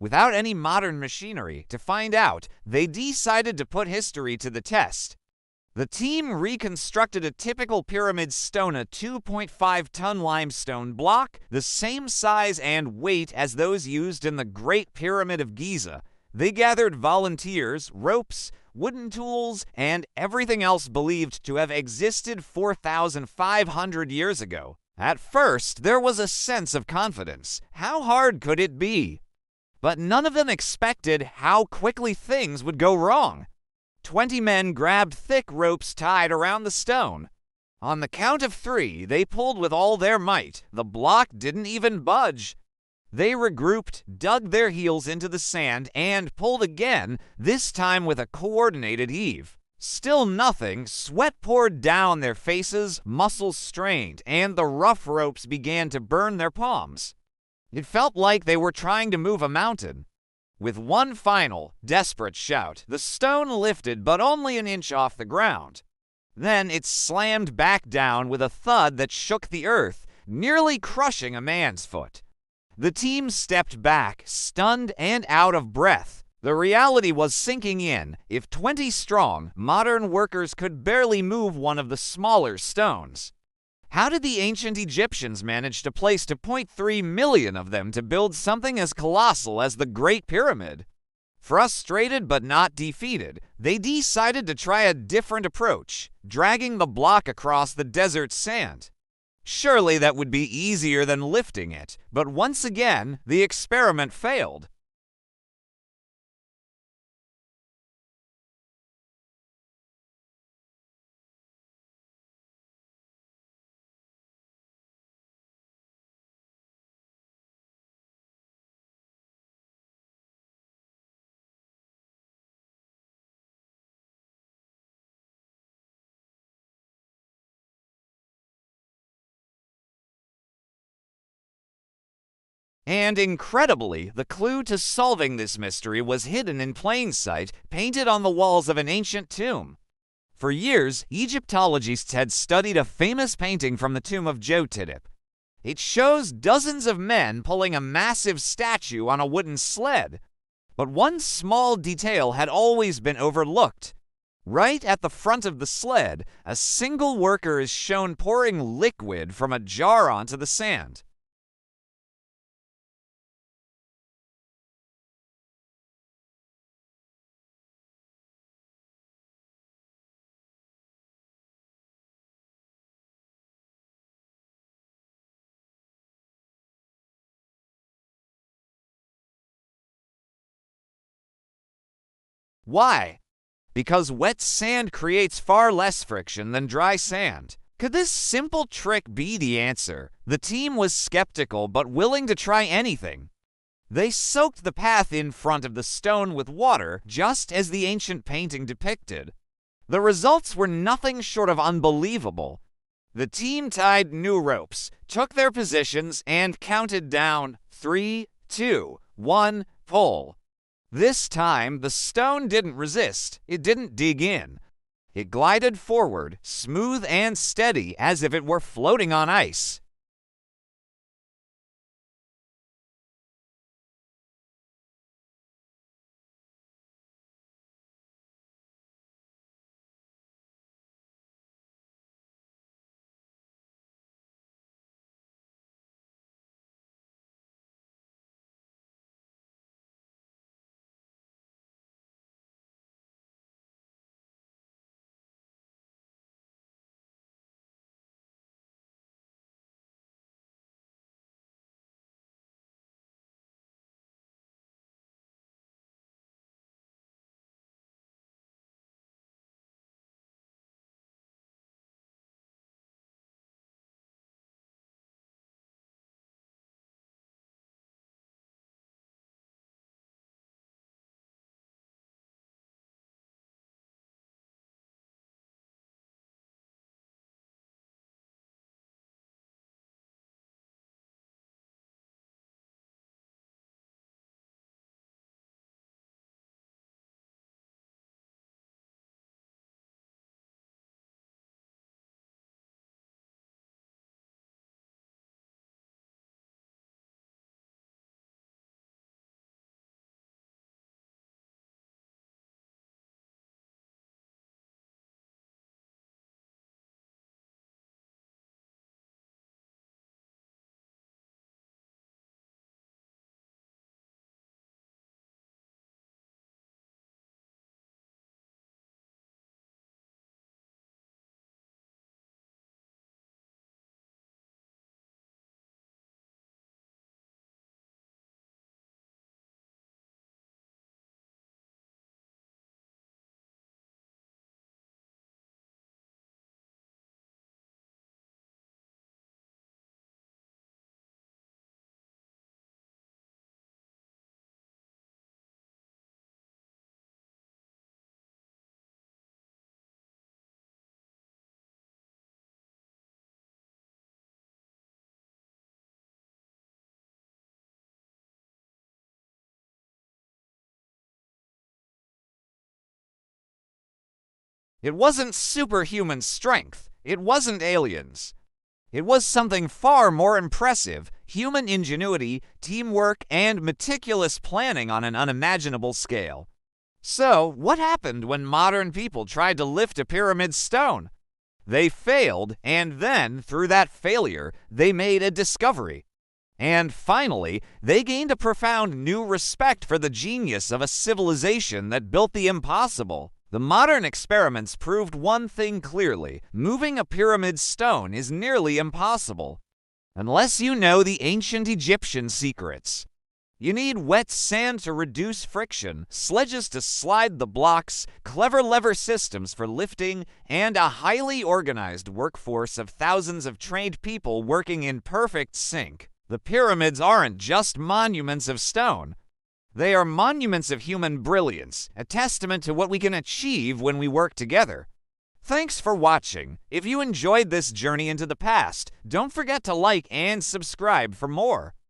without any modern machinery. To find out, they decided to put history to the test. The team reconstructed a typical pyramid stone, a 2.5-ton limestone block, the same size and weight as those used in the Great Pyramid of Giza. They gathered volunteers, ropes, wooden tools, and everything else believed to have existed 4,500 years ago. At first, there was a sense of confidence. How hard could it be? But none of them expected how quickly things would go wrong. 20 men grabbed thick ropes tied around the stone. On the count of 3, they pulled with all their might. The block didn't even budge. They regrouped, dug their heels into the sand, and pulled again, this time with a coordinated heave. Still nothing. Sweat poured down their faces, muscles strained, and the rough ropes began to burn their palms. It felt like they were trying to move a mountain. With one final, desperate shout, the stone lifted but only an inch off the ground. Then it slammed back down with a thud that shook the earth, nearly crushing a man's foot. The team stepped back, stunned and out of breath. The reality was sinking in. If 20 strong, modern workers could barely move one of the smaller stones. How did the ancient Egyptians manage to place 2.3 million of them to build something as colossal as the Great Pyramid? Frustrated but not defeated, they decided to try a different approach, dragging the block across the desert sand. Surely that would be easier than lifting it, but once again, the experiment failed. And incredibly, the clue to solving this mystery was hidden in plain sight, painted on the walls of an ancient tomb. For years, Egyptologists had studied a famous painting from the tomb of Jotidip. It shows dozens of men pulling a massive statue on a wooden sled. But one small detail had always been overlooked. Right at the front of the sled, a single worker is shown pouring liquid from a jar onto the sand. Why? Because wet sand creates far less friction than dry sand. Could this simple trick be the answer? The team was skeptical but willing to try anything. They soaked the path in front of the stone with water, just as the ancient painting depicted. The results were nothing short of unbelievable. The team tied new ropes, took their positions, and counted down 3, 2, 1, pull. This time, the stone didn't resist. It didn't dig in. It glided forward, smooth and steady, as if it were floating on ice. It wasn't superhuman strength. It wasn't aliens. It was something far more impressive: human ingenuity, teamwork, and meticulous planning on an unimaginable scale. So, what happened when modern people tried to lift a pyramid stone? They failed, and then, through that failure, they made a discovery. And finally, they gained a profound new respect for the genius of a civilization that built the impossible. The modern experiments proved one thing clearly: moving a pyramid stone is nearly impossible, unless you know the ancient Egyptian secrets. You need wet sand to reduce friction, sledges to slide the blocks, clever lever systems for lifting, and a highly organized workforce of thousands of trained people working in perfect sync. The pyramids aren't just monuments of stone. They are monuments of human brilliance, a testament to what we can achieve when we work together. Thanks for watching. If you enjoyed this journey into the past, don't forget to like and subscribe for more.